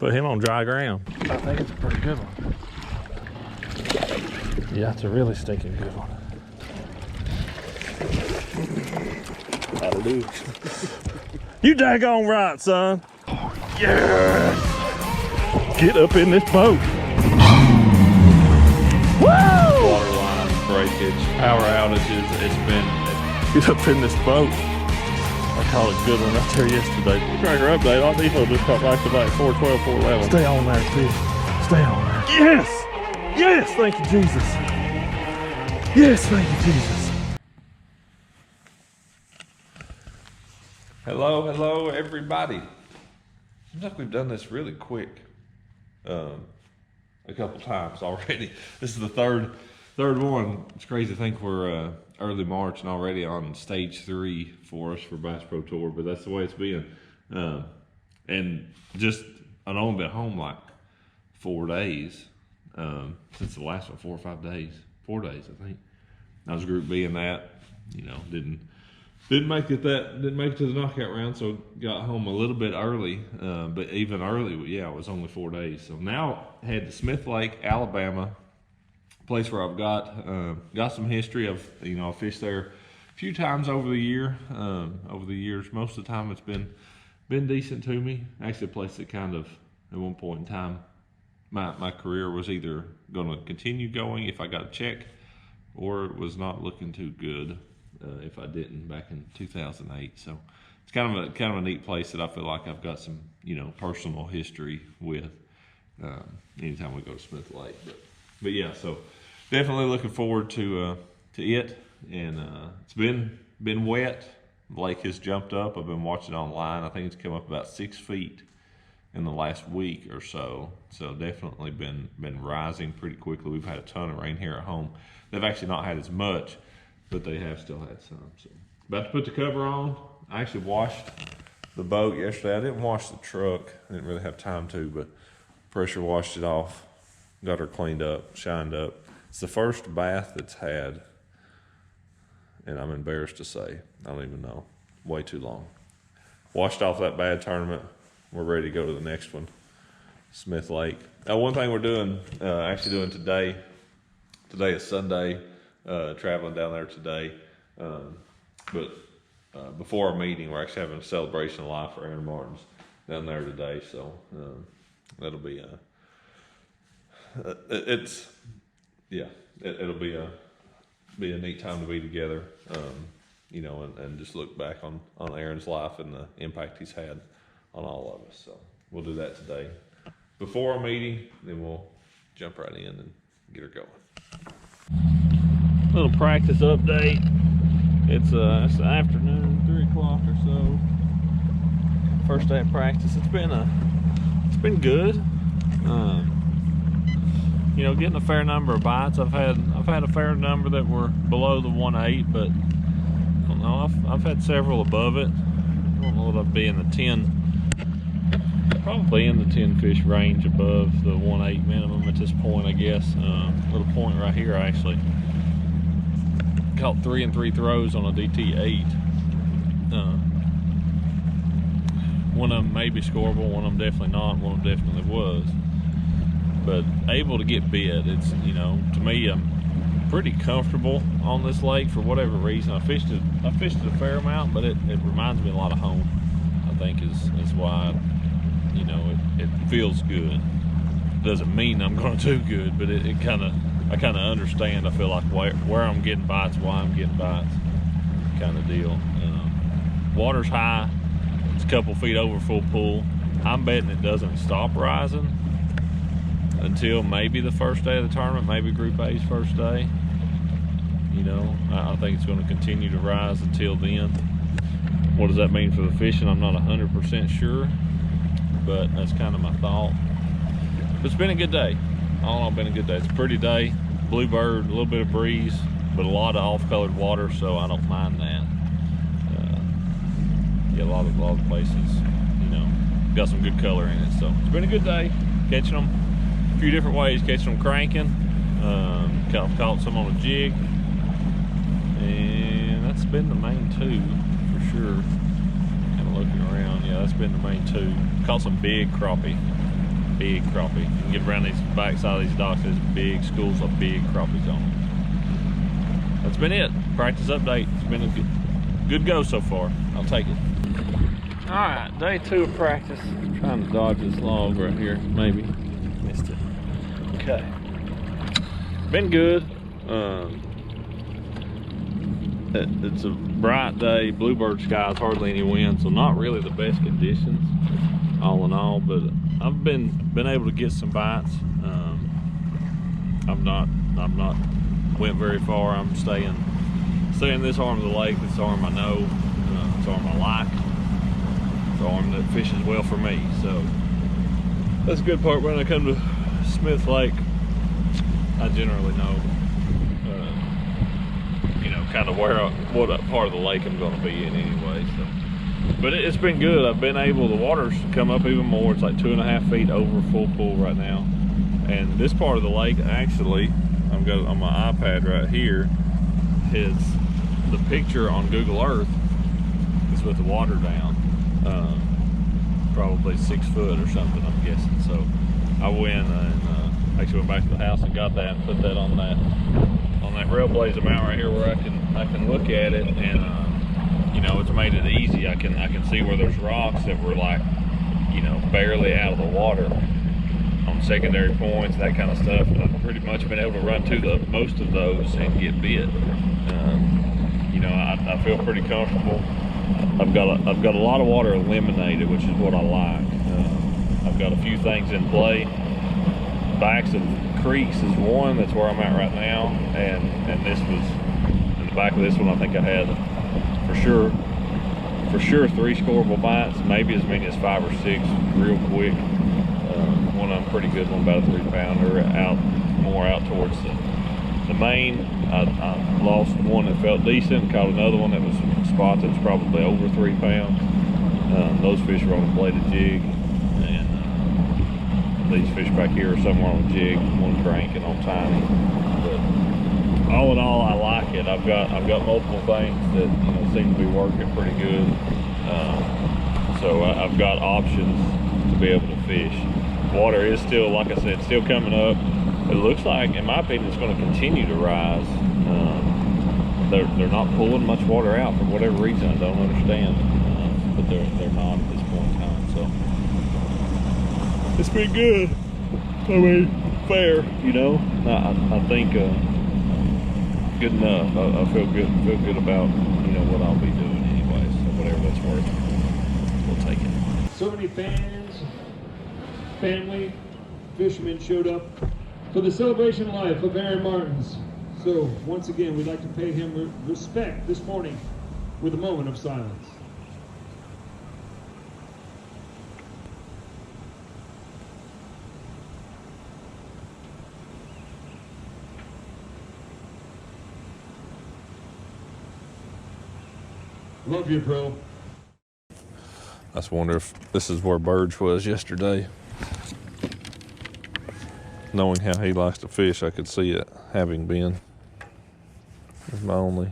Put him on dry ground. I think it's a pretty good one. Yeah, it's a really stinking good one. That'll do. You daggone right, son. Yes! Get up in this boat. Woo! Water line breakage, power outages. Get up in this boat. I caught a good one right there yesterday. Tracker update. All depot just caught back-to-back 412, 411. Stay on there, fish. Stay on there. Yes! Yes! Thank you, Jesus. Yes, thank you, Jesus. Hello, everybody. Seems like we've done this really quick. A couple times already. This is the third one. It's crazy to think we're early March and already on stage 3 for us for Bass Pro Tour, but that's the way it's been. And just, I've only been home like 4 days since the last one, 4 or 5 days. 4 days, I think. I was Group B in that. You know, didn't make it to the knockout round, so got home a little bit early. But even early, yeah, it was only 4 days. So now head to Smith Lake, Alabama, place where I've got some history. I've fished there a few times over the years. Most of the time it's been decent to me. Actually, a place that kind of at one point in time, my career was either going to continue going if I got a check, or it was not looking too good if I didn't back in 2008. So it's kind of a neat place that I feel like I've got some personal history with. Anytime we go to Smith Lake, but yeah, so definitely looking forward to it. And it's been wet. The lake has jumped up. I've been watching online. I think it's come up about 6 feet in the last week or so. So definitely been rising pretty quickly. We've had a ton of rain here at home. They've actually not had as much, but they have still had some. So about to put the cover on. I actually washed the boat yesterday. I didn't wash the truck. I didn't really have time to, but pressure washed it off. Got her cleaned up, shined up. It's the first bath it's had, and I'm embarrassed to say, I don't even know, way too long. Washed off that bad tournament. We're ready to go to the next one, Smith Lake. Now, one thing we're doing, actually doing today is Sunday, traveling down there today. But before our meeting, we're actually having a celebration of life for Aaron Martens down there today. So that'll be it'll be a neat time to be together, and just look back on Aaron's life and the impact he's had on all of us. So we'll do that today before our meeting, then we'll jump right in and get her going. Little practice update. It's the afternoon, 3 o'clock or so. First day of practice. It's been good. Getting a fair number of bites. I've had a fair number that were below the 1.8, but I don't know. I've had several above it. I don't know what I'd be in the 10. Probably in the 10 fish range above the 1.8 minimum at this point, I guess. Little point right here, I actually caught 3 and 3 throws on a DT8. One of them may be scoreable, one of them definitely not, one of them definitely was. But able to get bit, it's, to me, I'm pretty comfortable on this lake for whatever reason. I fished it a fair amount, but it reminds me a lot of home, I think is why, it feels good. Doesn't mean I'm going to do good, but I kind of understand. I feel like where I'm getting bites, why I'm getting bites, kind of deal. Water's high. It's a couple feet over full pool. I'm betting it doesn't stop rising until maybe the first day of the tournament, maybe Group A's first day. I think it's going to continue to rise until then. What does that mean for the fishing? I'm not 100% sure, but that's kind of my thought. But it's been a good day. All in all, been a good day. It's a pretty day. Bluebird, a little bit of breeze, but a lot of off-colored water, so I don't mind that. A lot of places, got some good color in it. So it's been a good day. Catching them a few different ways. Catching them cranking. Caught some on a jig, and that's been the main two for sure. Kind of looking around, yeah, that's been the main two. Caught some big crappie big crappie. You can get around these backside of these docks, there's big schools of big crappies on them. That's been it. Practice update. It's been a good go so far. I'll take it. All right, day 2 of practice. I'm trying to dodge this log right here. Maybe missed it. Okay. Been good. It's a bright day, bluebird skies, hardly any wind, so not really the best conditions all in all, but I've been able to get some bites. I'm not went very far. I'm staying this arm of the lake, this arm I know, this arm I like, the arm that fishes well for me. So that's a good part. When I come to Smith Lake, I generally know kind of what part of the lake I'm going to be in anyway. So, but it's been good. I've been able, the water's come up even more. It's like 2.5 feet over full pool right now. And this part of the lake, actually, I've got it on my iPad right here, is the picture on Google Earth is with the water down, probably 6 foot or something, I'm guessing. So I went and actually went back to the house and got that and put that on that Railblazer mount right here where I can look at it, and you know, it's made it easy. I can see where there's rocks that were like, you know, barely out of the water on secondary points, that kind of stuff. And I've pretty much been able to run to most of those and get bit. You know, I feel pretty comfortable. I've got a lot of water eliminated, which is what I like. I've got a few things in play. Backs of creeks is one, that's where I'm at right now, and this was in the back of this one. I think I had for sure 3 scoreable bites, maybe as many as 5 or 6 real quick. One of them pretty good one, about a 3-pounder, more out towards the main. I lost one that felt decent, caught another one that was a spot that was probably over 3 pounds. Those fish were on a bladed jig, and these fish back here are somewhere on a jig, one cranking on tiny. But all in all, I like it. I've got multiple things that, you know, seem to be working pretty good. So I've got options to be able to fish. Water is still, like I said, still coming up. It looks like, in my opinion, it's going to continue to rise. They're not pulling much water out for whatever reason. I don't understand, but they're not at this point in time. So it's been good. I mean, fair, you know. I think good enough. I feel good about, you know, what I'll be doing anyway. So whatever that's worth, we'll take it. So many fans, family, fishermen showed up for the celebration life of Aaron Martens. So once again, we'd like to pay him respect this morning with a moment of silence. Love you, bro. I just wonder if this is where Burge was yesterday. Knowing how he likes to fish, I could see it having been. My only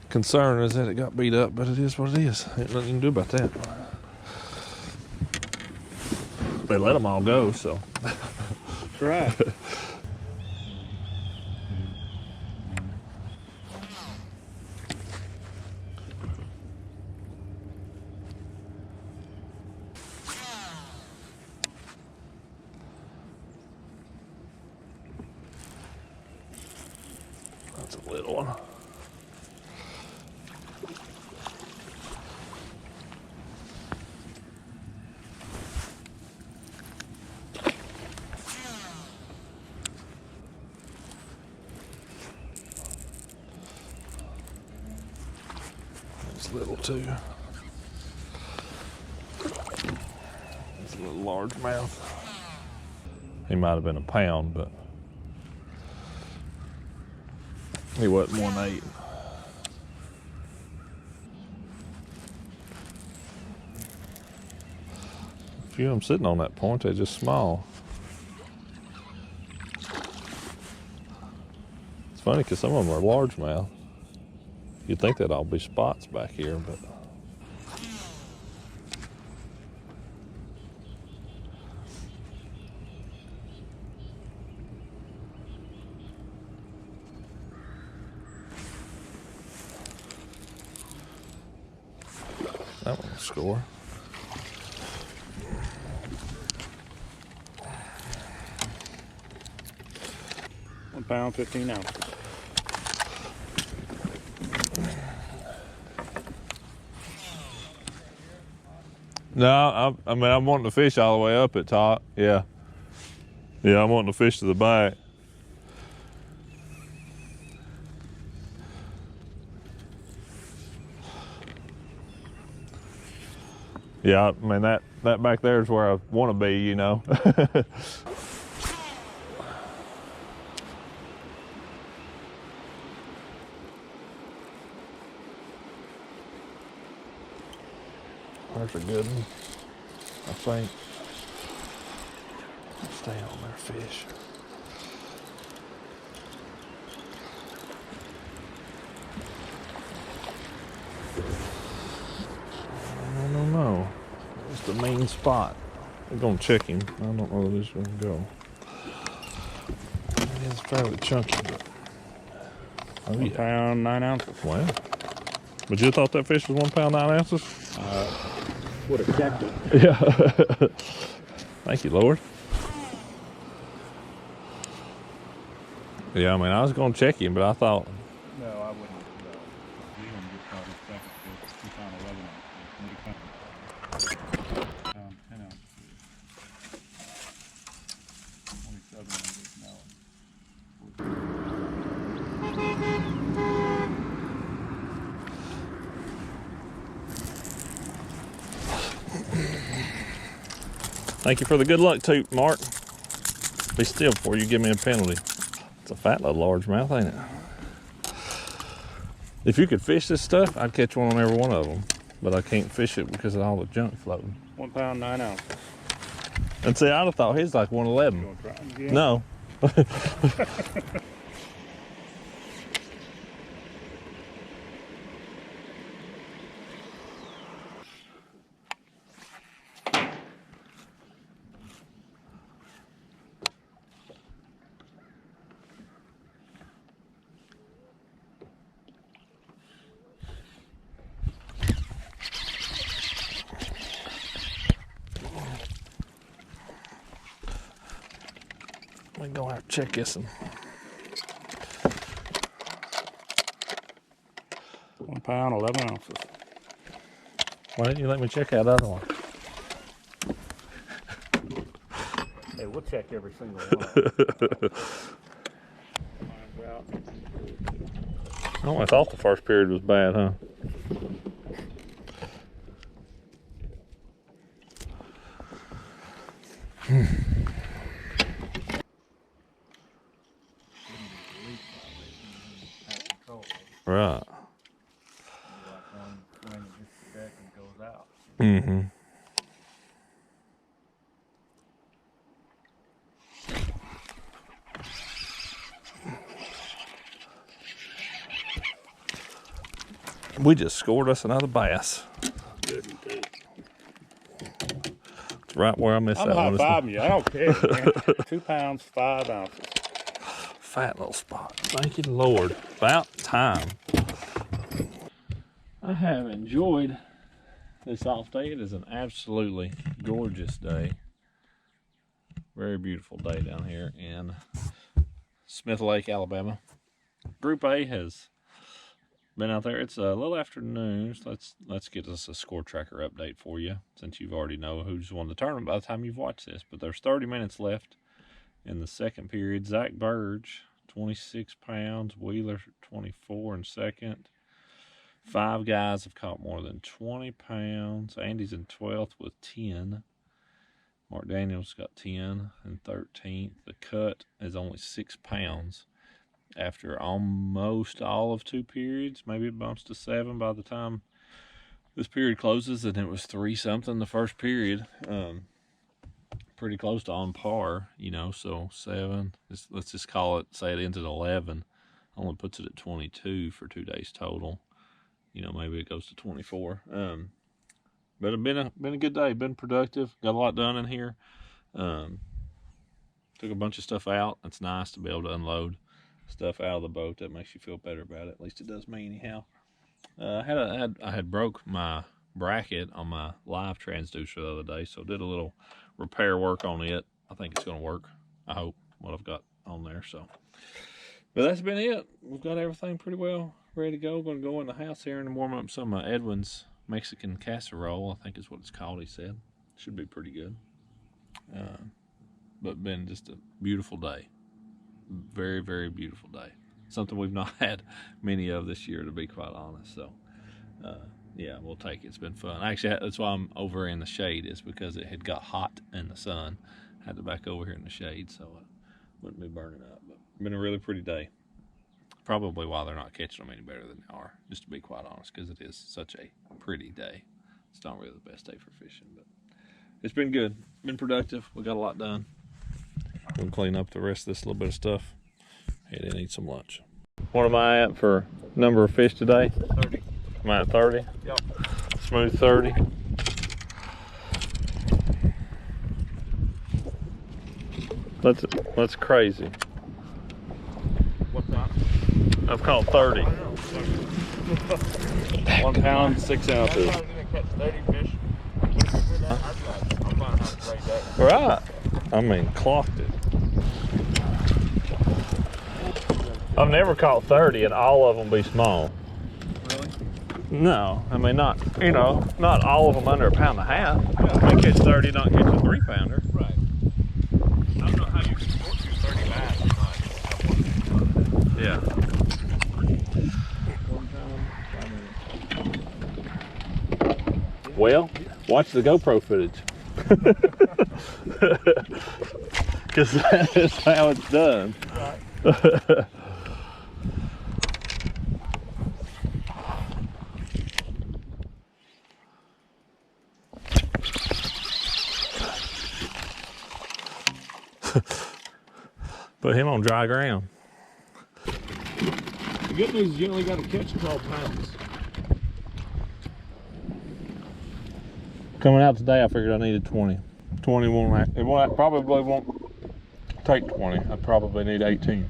concern is that it got beat up, but it is what it is. Ain't nothing you can do about that. They let them all go, so. That's right. That's a little one. It's little too. It's a little largemouth. He might have been a pound, but he wasn't 1.8. A few of them sitting on that point, they're just small. It's funny because some of them are largemouth. You'd think that'd all be spots back here, but That one will score. £1, 15 ounces. No, I mean, I'm wanting to fish all the way up at top. Yeah. Yeah, I'm wanting to fish to the back. Yeah, I mean, that back there is where I want to be, you know. There's a good one, I think. Stay on there, fish. I don't know. It's the main spot. We're gonna check him. I don't know where this one go. It is fairly chunky, but oh, yeah. £1, 9 ounces. Wow. But you thought that fish was 1 pound 9 ounces? Would have checked it. Yeah. Thank you, Lord. Yeah, I mean, I was gonna check him, but I thought. No, I wouldn't. You're going to get caught his second fish, £2, 11 ounces. Pound, 10 ounces. 27 ounces now. Thank you for the good luck toot, Mark. Be still before you give me a penalty. It's a fat little largemouth, ain't it? If you could fish this stuff, I'd catch one on every one of them. But I can't fish it because of all the junk floating. £1, 9 ounces. And see, I'd have thought his like 111. You want to try it again? No. We're gonna have to check this one. £1, 11 ounces. Why didn't you let me check that other one? Hey, we'll check every single one. Oh, I thought the first period was bad, huh? Right. Mm-hmm. We just scored us another bass. Good indeed. It's right where I missed I'm that one. high-fiving you. I don't care, man. 2 pounds, 5 ounces. Fat little spot. Thank you, Lord. About time. I have enjoyed this off day. It is an absolutely gorgeous day. Very beautiful day down here in Smith Lake, Alabama. Group A has been out there. It's a little afternoon. So let's get us a score tracker update for you, since you've already know who's won the tournament by the time you've watched this. But there's 30 minutes left in the second period. Zach Burge, 26 pounds. Wheeler, 24 in second. 5 guys have caught more than 20 pounds. Andy's in 12th with 10. Mark Daniels got 10 and 13th. The cut is only 6 pounds after almost all of 2 periods. Maybe it bumps to 7 by the time this period closes, and it was 3-something the first period. Pretty close to on par, you know, so 7. Let's just call it, say it ends at 11. Only puts it at 22 for 2 days total. You know, maybe it goes to 24. But it's been a good day. Been productive. Got a lot done in here. Took a bunch of stuff out. It's nice to be able to unload stuff out of the boat. That makes you feel better about it. At least it does me anyhow. I had broke my bracket on my live transducer the other day, so did a little repair work on it. I think it's going to work. I hope what I've got on there. So, but that's been it. We've got everything pretty well ready to go. Going to go in the house here and warm up some of Edwin's Mexican casserole, I think is what it's called, he said. Should be pretty good. But been just a beautiful day. Very, very beautiful day. Something we've not had many of this year, to be quite honest. So, yeah, we'll take it. It's been fun. Actually, that's why I'm over in the shade, is because it had got hot in the sun. Had to back over here in the shade, so it wouldn't be burning up. But been a really pretty day. Probably why they're not catching them any better than they are, just to be quite honest, because it is such a pretty day. It's not really the best day for fishing, but it's been good. Been productive. We got a lot done. We'll clean up the rest of this little bit of stuff. Head in and eat some lunch. What am I at for number of fish today? 30. Am I at 30? Yep. Smooth 30. That's crazy. What's that? I've caught 30. 1 pound, 6 ounces. I'm gonna catch 30 fish. I'm gonna have a great day. Right. I mean, clocked it. I've never caught 30 and all of them be small. Really? No, I mean, not, you know, not all of them under 1.5 pounds. I catch 30, not catch a 3-pounder. Right. I don't know how you can score 30 bass and not. Yeah. 1 pound, Well, watch the GoPro footage. Because that is how it's done. Right. Put him on dry ground. The good news is you only got to catch 12 pounds. Coming out today, I figured I needed 20. 20 probably won't take 20. I probably need 18.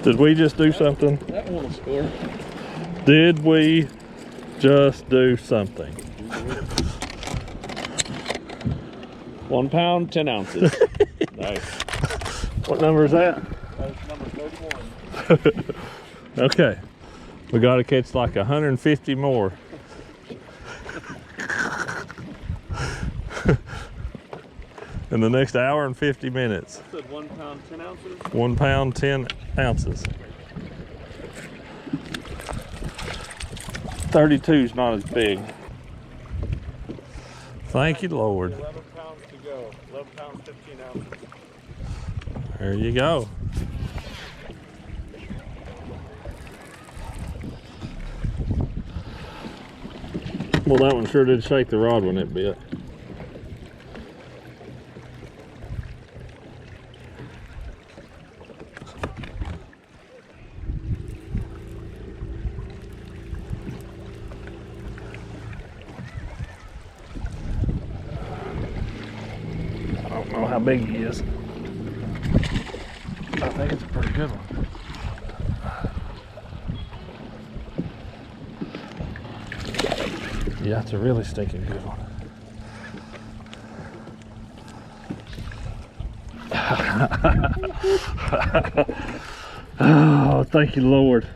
Did we just do something? That one will score. Did we just do something? 1 pound, 10 ounces. Nice. What number is that? That's number 31. Okay. We got to catch like 150 more. In the next hour and 50 minutes. I said 1 pound, 10 ounces. 1 pound, 10 ounces. 32's not as big. Thank you, Lord. 11 pounds to go. 11 pounds, 15 ounces. There you go. Well, that one sure did shake the rod when it bit. I don't know how big he is. I think it's a pretty good one. Yeah, it's a really stinking good one. Oh, thank you, Lord.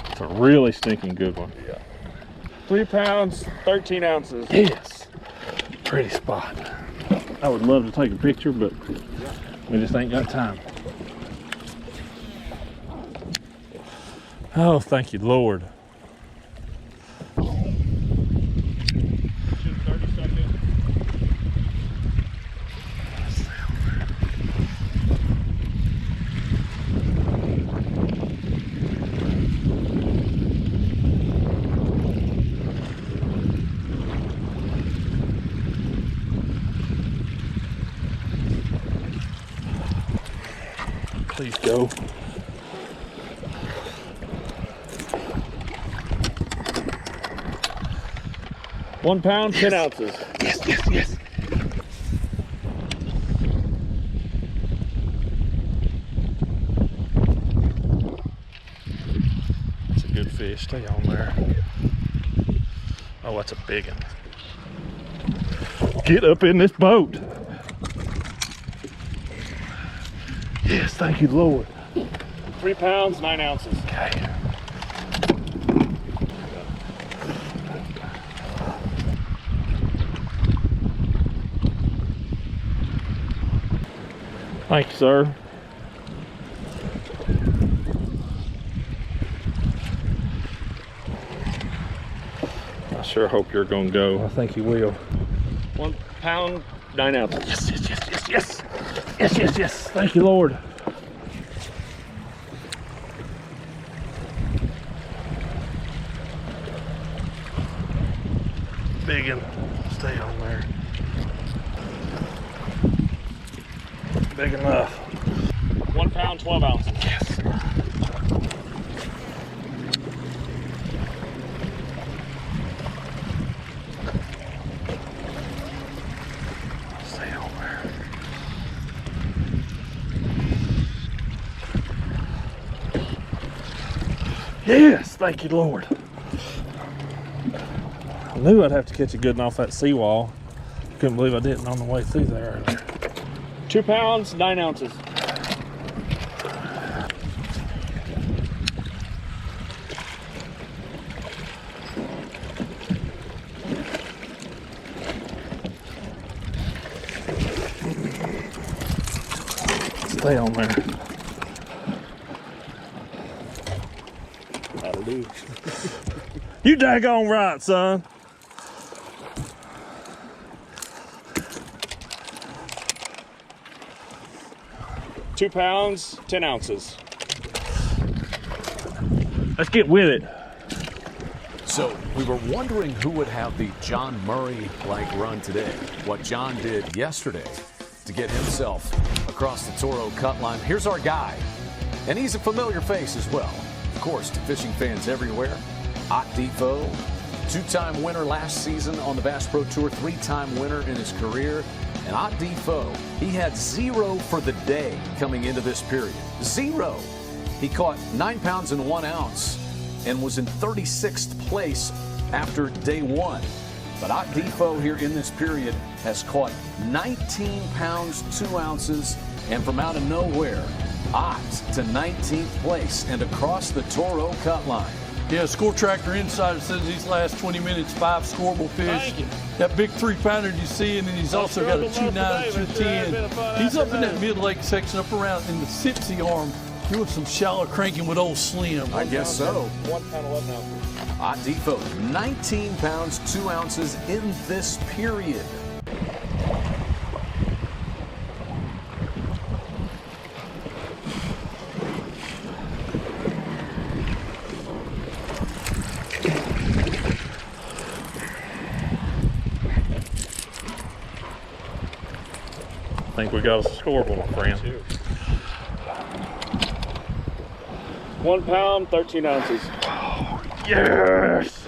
It's a really stinking good one. 3 pounds, 13 ounces. Yes. Pretty spot. I would love to take a picture, but we just ain't got time. Oh, thank you, Lord. Shoot 30 seconds. Please go. 1 pound, 10 ounces. Yes, yes, yes. That's a good fish. Stay on there. Oh, that's a big one. Get up in this boat. Yes, thank you, Lord. 3 pounds, 9 ounces. Okay. Thank you, sir. I sure hope you're gonna go. I think you will. 1 pound, 9 ounces. Yes, yes, yes, yes, yes. Yes, yes, yes. Thank you, Lord. Big one. Stay on there. Big enough. 1 pound, 12 ounces. Yes. Stay on there. Yes, thank you, Lord. I knew I'd have to catch a good one off that seawall. Couldn't believe I didn't on the way through there earlier. 2 pounds, 9 ounces. Stay on there. That'll do. You daggone right, son. Two pounds, 10 ounces. Let's get with it. So we were wondering who would have the John Murray-like run today. What John did yesterday to get himself across the Toro cut line. Here's our guy, and he's a familiar face as well. Of course, to fishing fans everywhere. Ott Defoe, two-time winner last season on the Bass Pro Tour, three-time winner in his career. And Ott Defoe, he had 0 for the day coming into this period. 0. He caught 9 pounds and 1 ounce and was in 36th place after day 1. But Ott Defoe here in this period has caught 19 pounds, 2 ounces, and from out of nowhere, Ott to 19th place and across the Toro cut line. Yeah, Score Tractor Insider says these last 20 minutes, 5 scoreable fish. That big 3-pounder you see, and then he's also got a 2.9 and 2.10. He's up in that mid-lake section, up around in the Sipsy arm, doing some shallow cranking with old Slim. I guess so. 1 pound, 11 ounces. Ott Defoe, 19 pounds, 2 ounces in this period. I think we got a scoreable, my friend. 1 pound, 13 ounces. Yes!